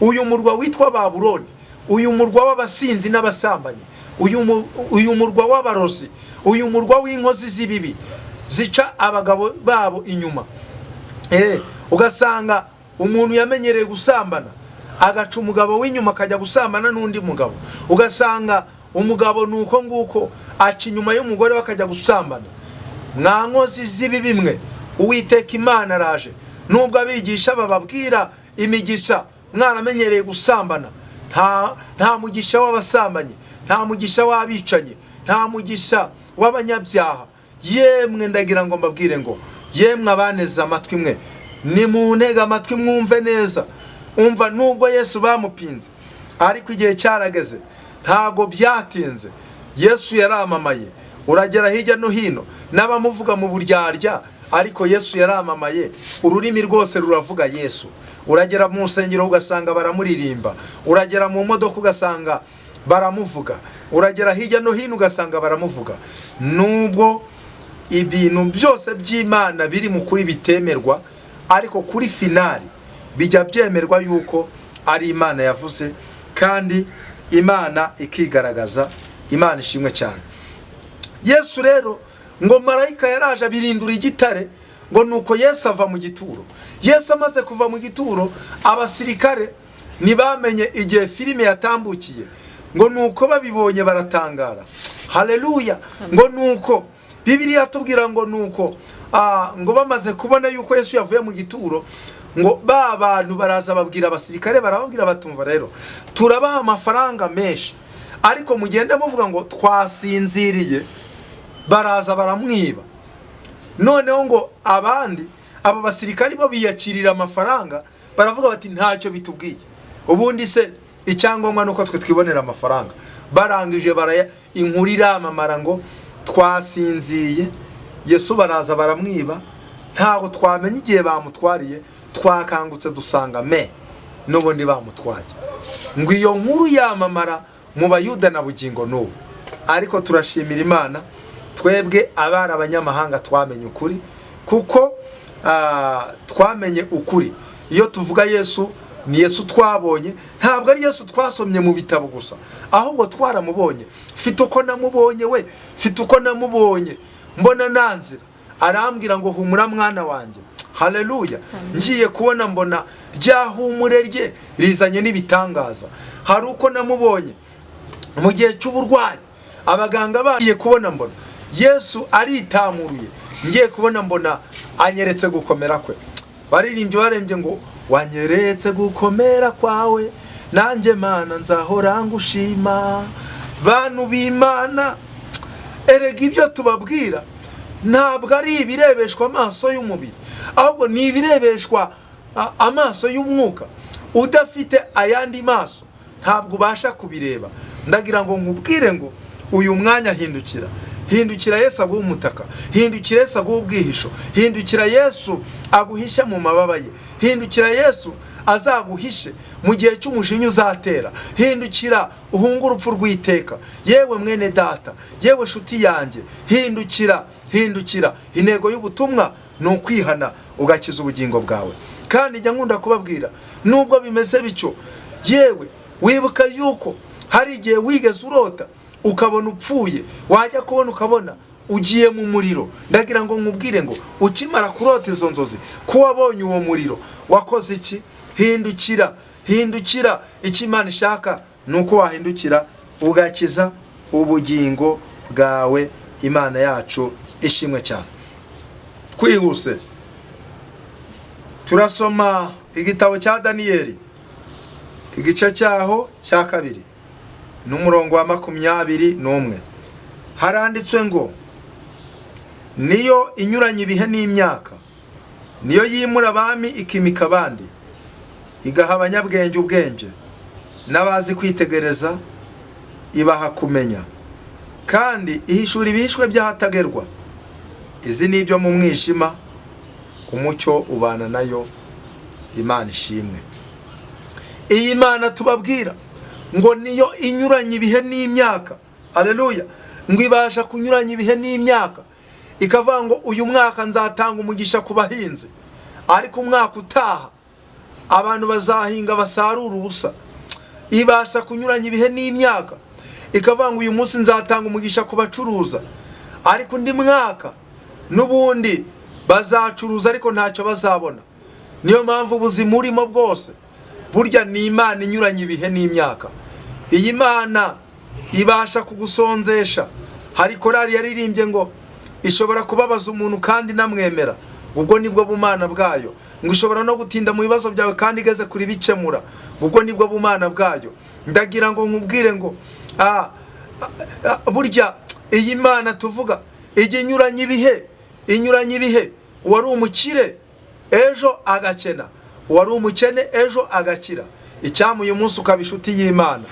Uyu murwa witwa Babuloni, uyu murwa w'abasinzi n'abasambanyi, uyu murwa w'abarozi, uyu murwa w'inkozi z'ibibi zica abagabo babo inyuma. Ugasanga umuntu yamenyereye gusambana agaca umugabo w'inyuma akajya gusambana n'undi mugabo, ugasanga umugabo nuko nguko aca inyuma y'umugore bakajya gusambana. Mwa nkozi z'ibibi mwe, Uwiteka Imana araje, nubwo abigisha bababwira imigisha mwaramenyereye gusambana, nta mugisha w'abasambanyi, nta mugisha w'abicanyi, nta mugisha w'abanyabyaha. Yemwe ndagira ngo mbabwire ngo yemwe abaneza amatwi mwe, ni mu ntega amatwi mwumve neza. Umva, nubwo Yesu bamupinze ariko igihe cyarageze, ntago byatinze. Yesu yaramamaye, uragera hirya no hino n'abamuvuga mu buryarya, ariko Yesu yaramamaye, ururimi rwose ruravuga Yesu. Uragera mu nsengero ugasanga baramuririmba, uragera mu modoka ugasanga baramuvuga, uragera hirya no hino ugasanga baramuvuga. Nubwo ibintu byose by'Imana biri mu kuri bitemerwa, ariko kuri finali bijya byemerwa yuko ari Imana yavuze, kandi Imana ikigaragaza. Imana ishimwe cyane. Yesu rero ngo marayika yaraje abirindura igitare, ngo nuko Yesu ava mu gituro. Yesu amaze kuva mu gituro, abasirikare ntibamenye igihe filime yatambukiye, ngo nuko babibonye baratangara. Haleluya. Ngo nuko Bibiliya tubwira ngo nuko ngo bamaze kubona yuko Yesu yavuye mu gituro, ngo ba bantu baraza babwira abasirikare, barababwira batumva rero turabaha amafaranga menshi, ariko mugende muvuga ngo twasinziriye. Baraza baramwiba. Noneho ngo abandi abo basirikare bo biyakirira amafaranga, baravuga bati ntacyo bitubwiye, ubundi se icyangombwa nuko twe twibonera amafaranga. Barangije inkuru iramamara ngo twasinziye. Yesu baraza baramwiba, ntago twamenye igihe bamutwariye, twakangutse dusanga n'ubundi bamutwaye. Ngo iyo nkuru yamamara mu Bayuda na bugingo n'ubu. Ariko turashimira Imana, twebwe abari abanyamahanga twamenye ukuri, kuko twamenye ukuri. Iyo tuvuga Yesu, ni Yesu twabonye, ntabwo ari Yesu twasomye mu bitabo gusa, ahubwo twaramubonye. Fite uko namubonye we, fite uko namubonye mbona nanzira, arambwira ngo humura mwana wanjye. Haleluya. Ngiye kubona mbona rya humure rye rizanye n'ibitangaza. Hari uko namubonye mu gihe cy'uburwayi, abaganga bagiye kubona mbona Yesu aritamuruye. Ngiye kubona mbona anyeretse gukomera kwe. Baririmbye barembye ngo wanyeretse gukomera kwawe, nanjye Mana nzahora ngushima. Bantu b'Imana, erega ibyo tubabwira ntabwo ari ibirebeshwa amaso y'umubiri, ahubwo ni ibirebeshwa amaso y'umwuka. Udafite ayandi maso ntabwo ubasha kubireba. Ndagira ngo nkubwire ngo uyu mwanya hindukira Yesu aguha umutaka, hindukira Yesu aguha ubwihisho, hindukira Yesu aguhishe mu mababa ye, hindukira Yesu azaguhishe mu gihe cy'umushinyu uzatera. Hindukira uhunga urupfu rw'iteka. Yewe mwene data, yewe shuti yanjye, hindukira. Intego y'ubutumwa ni ukwihana ugakiza ubugingo bwawe. Kandi njya nkunda kubabwira, nubwo bimeze bityo, yewe wibuka yuko hari igihe wigeze urota ukabona upfuye, wajya kubona ukabona ugiye mu muriro. Ndagira ngo nkubwire ngo ukimara kurota izo nzozi, ko wabonye uwo muriro, wakoze iki? Hindukira. Icyo Imana ishaka ni uko wahindukira ugakiza ubugingo bwawe. Imana yacu ishimwe cyane. Twihuse turasoma igitabo cya Daniyeli, igice cyaho cya 2. n'umurongo wa 21 haranditswe ngo niyo inyuranye ibihe n'imyaka, niyo yimura abami ikimika abandi, igaha abanyabwenge ubwenge, n'abazi kwitegereza ibaha kumenya, kandi ihishura ibihishwe by'ahatagerwa. Izi ni ibyo mu mwijima, umucyo ubana nayo. Imana ishimwe. Iyi Mana tubabwira ngo niyo inyuranye ibihe n'imyaka, haleluya, ngo ibasha kunyuranya ibihe n'imyaka, ikavuga ngo uyu mwaka nzatanga umugisha ku bahinzi, ariko umwaka utaha abantu bazahinga basarura ubusa. Ibasha kunyuranya ibihe n'imyaka, ikavuga ngo uyu munsi nzatanga umugisha ku bacuruza, ariko undi mwaka n'ubundi bazacuruza ariko ntacyo bazabona. Niyo mpamvu ubuzima urimo bwose burya ni Imana inyuranye ibihe n'imyaka. Iyi Mana ibasha kugusonzesha. Hari korali yaririmbye ngo ishobora kubabaza umuntu kandi namwemera, ubwo nibwo bumana bwayo. Ngo ishobora no gutinda mu bibazo byawe kandi igeze kuri bikemura, ubwo nibwo bumana bwayo. Ndagira ngo nkubwire ngo burya iyi Mana tuvuga ijya inyuranye ibihe. Wari umukire ejo agakena, wari umukene ejo agakira. Icyama uyu munsi ukaba inshuti y'Imana,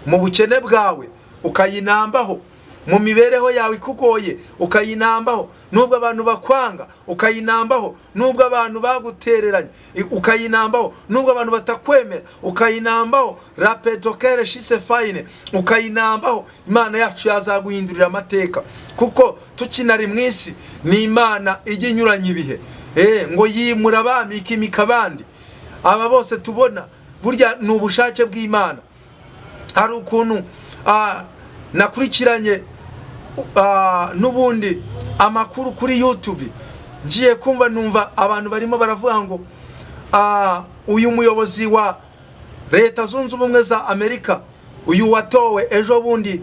mu bukene bwawe ukayinambaho, mu mibereho yawe ikugoye ukayinambaho, nubwo abantu bakwanga ukayinambaho, nubwo abantu bagutereranye ukayinambaho, nubwo abantu batakwemera ukayinambaho, rapetokere shise fine ukayinambaho. Imana yacu yazaguhindurira amateka, kuko tukinari mu isi ni Imana ijya inyuranye ibihe. Ngo yimura abami ikimika abandi. Aba bose tubona burya ni ubushake bw'Imana. Hari ukuntu nakurikiranye n'ubundi amakuru kuri YouTube, ngiye kumva numva abantu barimo baravuga ngo uyu muyobozi wa Leta Zunze Ubumwe za Amerika, uyu watowe ejo bundi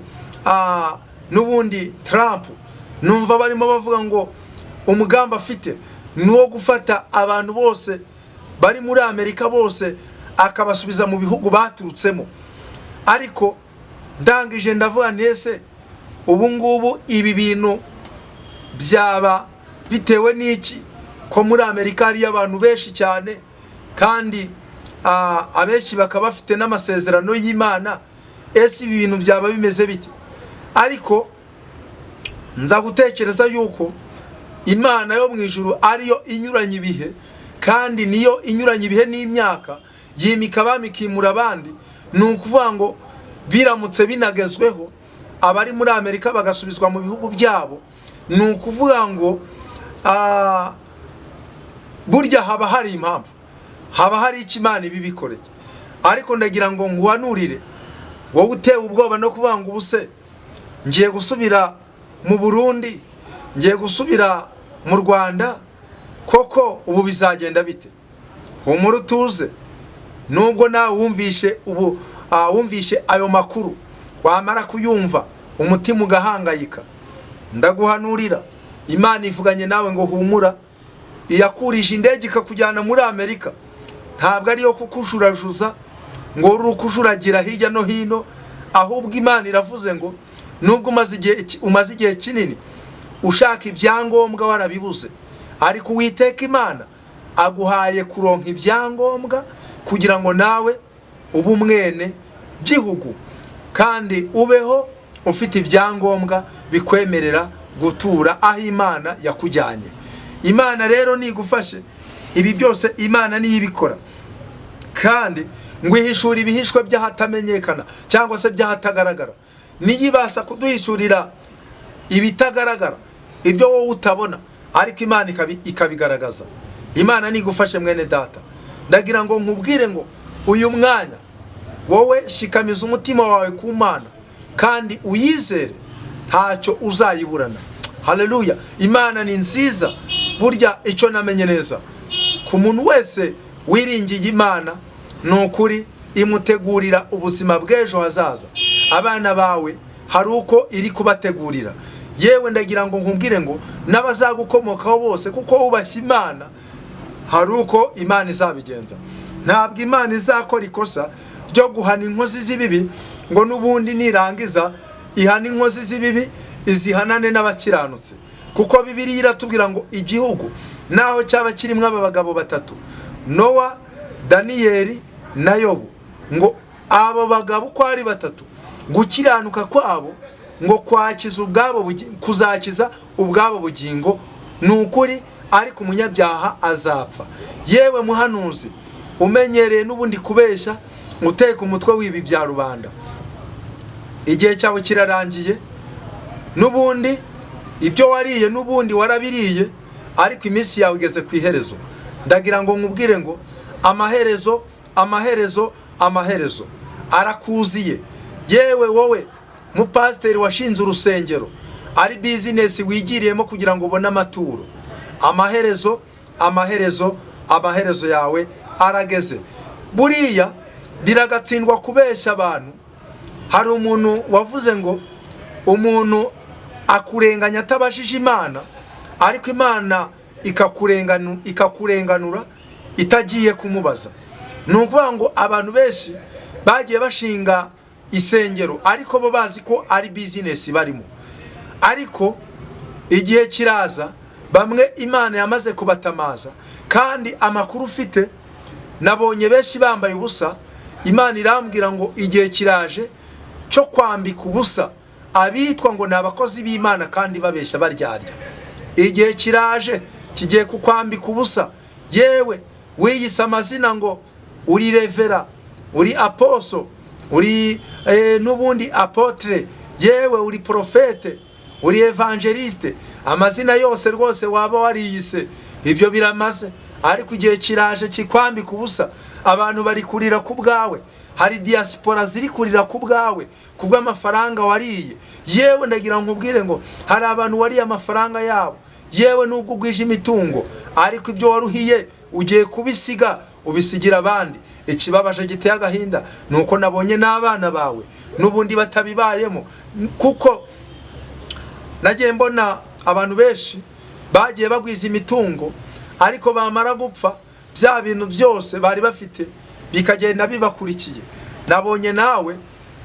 n'ubundi Trump, numva barimo bavuga ngo umugambi afite nuwo gufata abantu bose bari muri Amerika bose akabasubiza mu bihugu baturutsemo. Ariko ndangije ndavuga nese ubu ngubu ibi bintu byaba bitewe n'iki ko muri Amerika hari abantu benshi cyane, kandi abenshi bakaba bafite n'amasezerano y'Imana. Ese ibi bintu byaba bimeze bite? Ariko nza gutekereza yuko Imana yo mu ijuru ariyo inyuranye ibihe, kandi niyo inyuranye ibihe n'imyaka, yimika abami ikimura abandi. Ni ukuvuga ngo biramutse binagezweho abari muri Amerika bagasubizwa mu bihugu byabo, ni ukuvuga ngo burya haba hari impamvu, haba hari icyo Imana ibibikoreye. Ariko ndagira ngo nguhanurire wowe utewe ubwoba no kuvuga ngo ubuse ngiye gusubira mu Burundi, ngiye gusubira mu Rwanda, koko ubu bizagenda bite? Humura utuze, nubwo nawe wumvishe ayo makuru, wamara kuyumva umutima ugahangayika, ndaguhanurira Imana ivuganye nawe ngo humura. Iyakurije indege ikakujyana muri Amerika ntabwo ariyo kukushurajuza ngo urukujuragira hirya no hino, ahubwo Imana iravuze ngo nubwo umaze igihe kinini ushaka ibyangombwa warabibuze, ariko Uwiteka Imana aguhaye kuronka ibyangombwa kugira ngo nawe ube umwene gihugu, kandi ubeho ufite ibyangombwa bikwemerera gutura aho Imana yakujyanye. Imana rero nigufashe, ibi byose Imana niyo ibikora, kandi ngo ihishura ibihishwe by'ahatamenyekana cyangwa se by'ahatagaragara. Niyo ibasha kuduhishurira ibitagaragara, ibyo wowe utabona, ariko Imana ikabigaragaza. Imana nigufashe mwene data, ndagira ngo nkubwire ngo uyu mwanya wowe shikamiza umutima wawe ku Mana kandi uyizere, ntacyo uzayiburana. Haleluya. Imana ni nziza. Burya icyo namenye neza ku muntu wese wiringiye Imana, nukuri imutegurira ubuzima bw'ejo hazaza. Abana bawe hari uko iri kubategurira. Yewe ndagira ngo nkubwire ngo n'abazagukomokaho bose, kuko wubashye Imana, hari uko Imana izabigenza. Ntabwo Imana izakora ikosa ryo guhana inkozi z'ibibi ngo n'ubundi nirangiza ihana inkozi z'ibibi izihanane n'abakiranutse. Kuko Bibiliya iratubwira ngo igihugu naho cyaba kirimo aba bagabo batatu, Nowa, Daniyeli na Yobu, ngo abo bagabo uko ari batatu gukiranuka kwabo ngo kuzakiza ubwabo bugingo nukuri, ariko umunyabyaha azapfa. Yewe muhanuzi umenyereye n'ubundi kubeshya uteka umutwe w'ibi bya rubanda, igihe cyawe kirarangiye. N'ubundi ibyo wariye n'ubundi warabiriye, ariko iminsi yawe igeze ku iherezo. Ndagira ngo nkubwire ngo amaherezo arakuziye. Yewe wowe mupasiteri washinze urusengero, ari business wigiriyemo kugira ngo ubone amaturo, amaherezo yawe arageze. Buriya biragatsindwa kubeshya abantu. Hari umuntu wavuze ngo umuntu akurenganya atabashije Imana, ariko Imana ikakurenganura itagiye kumubaza. Nukuvuga ngo abantu benshi bagiye bashinga isengero ariko bo bazi ko ari business barimo, ariko igihe kiraza bamwe Imana yamaze kubatamaza. Kandi amakuru ufite, nabonye benshi bambaye ubusa. Imana irambwira ngo igihe kiraje cyo kwambika ubusa abitwa ngo ni abakozi b'Imana kandi babeshya baryarya. Igihe kiraje kigiye kukwambika ubusa. Yewe wiyise amazina ngo uri revera, uri aposo, uri n'ubundi apotre, yewe uri profete, uri evangeliste, amazina yose rwose waba wariyise, ibyo biramaze. Ariko igihe kiraje kikwambika ubusa. Abantu bari kurira ku bwawe, hari diaspora ziri kurira ku bwawe kubw'amafaranga wariye. Yewe ndagira nkubwire ngo hari abantu wariye amafaranga yabo, yewe nubwo ugwije imitungo, ariko ibyo waruhiye ugiye kubisiga ubisigira abandi. Ikibabaje giteye agahinda nuko nabonye n'abana bawe n'ubundi batabibayemo, kuko nagiye mbona abantu benshi bagiye bagwiza imitungo, ariko bamara gupfa bya bintu byose bari bafite bikagenda bibakurikiye. Nabonye nawe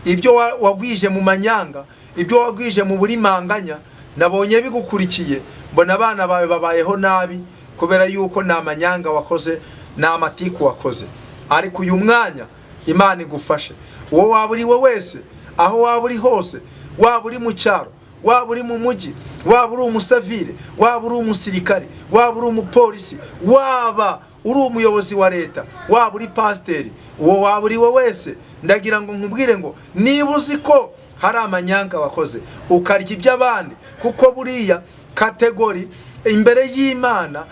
ibyo wagwije mu manyanga, ibyo wagwije mu burimanganya, nabonye bigukurikiye. Mbona abana bawe babayeho nabi kubera yuko nta manyanga wakoze, nta matiku wakoze. Ariko uyu mwanya Imana igufashe. Uwo waba uri we wese, aho waba uri hose, waba uri mu cyaro, waba uri mu mujyi, waba uri umusavire, waba uri umusirikare, waba uri umupolisi, waba uri umuyobozi wa leta, waba uri pasiteri, uwo waba uri we wese, ndagira ngo nkubwire ngo niba uzi ko hari amanyanga wakoze ukarya iby'abandi, kuko buriya kategori imbere y'Imana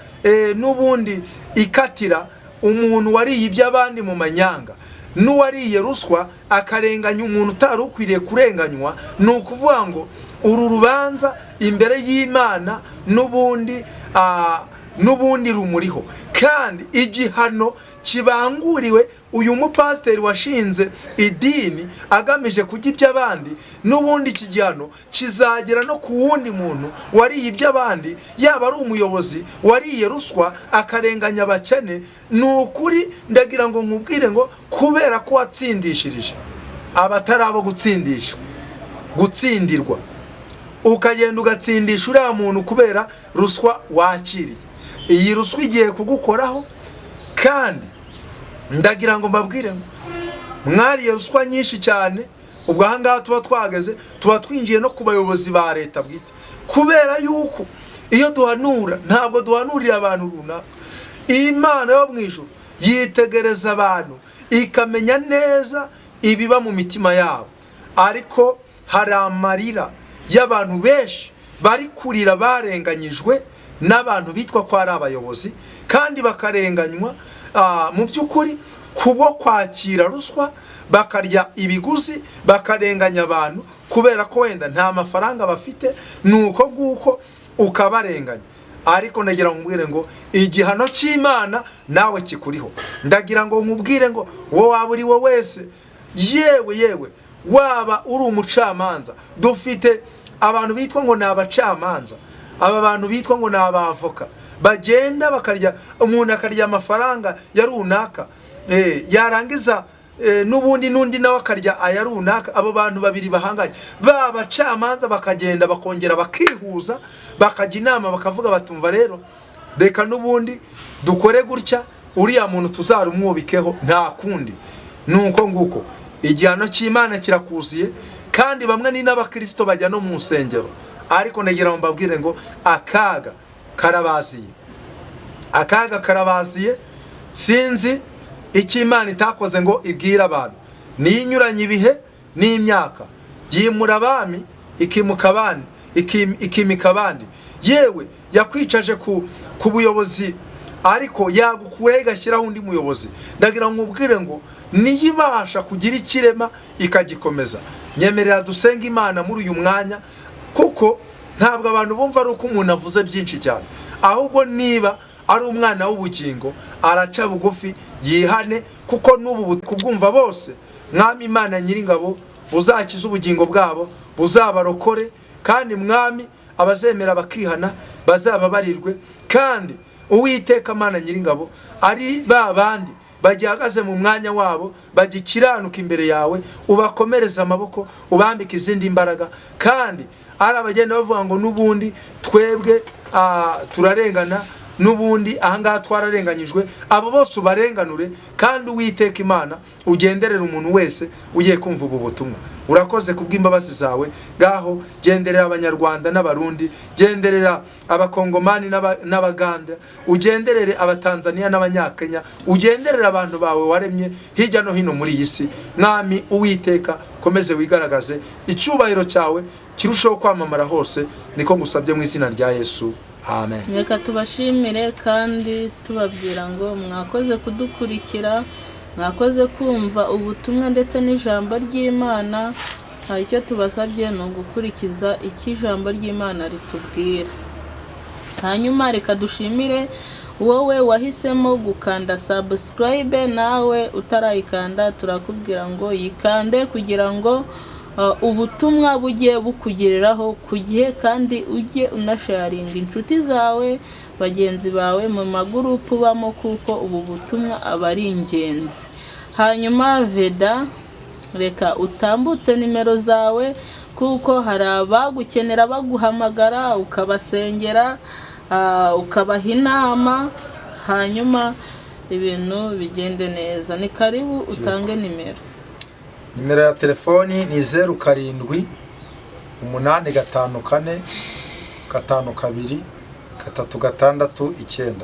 n'ubundi ikatira umuntu wariye iby'abandi mu manyanga, n'uwariye ruswa akarenganya umuntu utari ukwiriye kurenganywa. Ni ukuvuga ngo uru rubanza imbere y'Imana n'ubundi rumuriho, kandi igihano kibanguriwe uyu mupasiteri washinze idini agamije kujya iby'abandi, n'ubundi iki gihano kizagera no ku wundi muntu wariye iby'abandi, yaba ari umuyobozi wariye ruswa akarenganya abakene. Ni ukuri ndagira ngo nkubwire ngo kubera ko watsindishirije abatari abo gutsindirwa, ukagenda ugatsindisha uriya muntu kubera ruswa wakiriye, iyi ruswa igiye kugukoraho. Kandi ndagira ngo mbabwire ngo mwariye ruswa nyinshi cyane. Ubwo ahangaha tuba twageze, tuba twinjiye no ku bayobozi ba leta bwite, kubera yuko iyo duhanura ntabwo duhanurira abantu runaka. Imana yo mu ijuru yitegereza abantu ikamenya neza ibiba mu mitima yabo, ariko hari amarira y'abantu benshi bari kurira barenganyijwe n'abantu bitwa ko ari abayobozi, kandi bakarenganywa mu by'ukuri kubwo kwakira ruswa, bakarya ibiguzi, bakarenganya abantu kubera ko wenda nta mafaranga bafite, nuko nguko ukabarenganya. Ariko ndagira ngo nkubwire ngo igihano cy'Imana nawe kikuriho. Ndagira ngo nkubwire ngo wowe waba uri we wese, yewe waba uri umucamanza, dufite abantu bitwa ngo ni abacamanza, aba bantu bitwa ngo ni abavoka, bagenda bakarya, umuntu akarya amafaranga ya runaka, yarangiza n'ubundi n'undi nawe akarya aya runaka. Abo bantu babiri bahanganye babacamanza bakagenda bakongera bakihuza bakajya inama bakavuga batumva rero reka n'ubundi dukore gutya uriya muntu tuzarumwubikeho nta kundi. Nuko nguko igihano cy'Imana kirakuziye kandi bamwe ni n'abakristo bajya no mu nsengero, ariko nagira ngo mbabwire ngo akaga karabaziye sinzi icyo Imana itakoze ngo ibwira abantu. Niyinyuranye ibihe n'imyaka, yimura abami ikimika abandi, yewe yakwicaje ku buyobozi ariko yagukuraho igashyiraho undi muyobozi. Ndagira ngo ubwire ngo niyibasha kugira ikirema ikagikomeza. Nyemerera dusenga Imana muri uyu mwanya, kuko ntabwo abantu bumva ari uko umuntu avuze byinshi cyane, ahubwo niba ari umwana w'ubugingo araca bugufi yihane, kuko n'ubu kubwumva bose Mwami Imana Nyiringabo uzakiza ubugingo bwabo, buzabarokore, kandi Mwami abazemera bakihana bazababarirwe. Kandi Uwiteka Mana Nyiringabo ari babandi bagihagaze mu mwanya wabo bagikiranuka imbere yawe, ubakomereza amaboko, ubambika izindi imbaraga. Kandi ari abagenda bavuga ngo n'ubundi twebwe turarengana, n'ubundi ahangaha twararenganyijwe, abo bose ubarenganure. Kandi Uwiteka Imana ugenderera umuntu wese ugiye kumva ubu butumwa. Urakoze kubw'imbabazi zawe, ngaho genderera abanyarwanda n'abarundi, genderera abakongomani n'abaganda, ugenderere abatanzania n'abanyakenya, ugenderera abantu bawe waremye hirya no hino muri iyi si. Mwami Uwiteka komeze wigaragaze, icyubahiro cyawe kirushaho kwamamara hose, niko ngusabye mu izina rya Yesu. Amen. Reka tubashimire kandi tubabwira ngo mwakoze kudukurikira, mwakoze kumva ubutumwa ndetse n'ijambo ry'Imana. Icyo tubasabye ni ugukurikiza icyo ijambo ry'Imana ritubwira. Hanyuma reka dushimire wowe wahisemo gukanda subscribe, nawe utarayikanda turakubwira ngo yikande kugira ngo ubutumwa bugiye bukugereraho ku gihe, kandi ujye unasharinga inshuti zawe bagenzi bawe mu magurupu bamo, kuko ubu butumwa aba ari ingenzi. Hanyuma Veda, reka utambutse nimero zawe, kuko hari abagukenera baguhamagara ukabasengera, ukabaha inama, hanyuma ibintu bigende neza. Ni karibu utange nimero. Nimero ya telefoni ni 07 854 52 369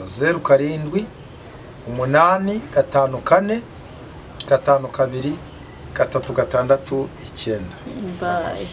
07 854 52 369. Bye.